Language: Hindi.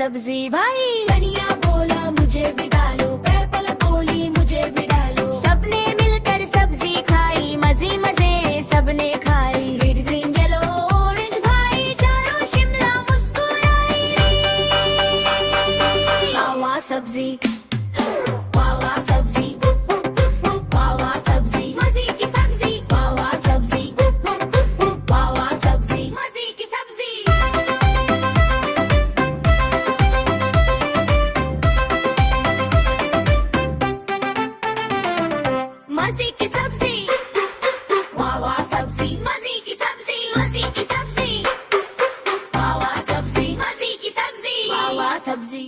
सब्जी भाई। धनिया बोला मुझे भी डालो, पर्पल बोली मुझे भी डालो। सबने मिलकर सब्जी खाई, मजे मजे सबने खाई। रेड ग्रीन येलो ऑरेंज भाई, चारों शिमला मुस्कुराई। वाह वाह सब्जी, वाह वाह सब्जी, वाह वाह सब्जी, मजे की सब्जी। वाह वाह सब्जी, वाह वाह सब्जी, मजे की सब्जी। मजे की सब्जी, वाह वाह सब्जी, मजे की सब्जी, मजे की सब्जी। वाह वाह सब्जी, मजे की सब्जी, वाह वाह सब्जी।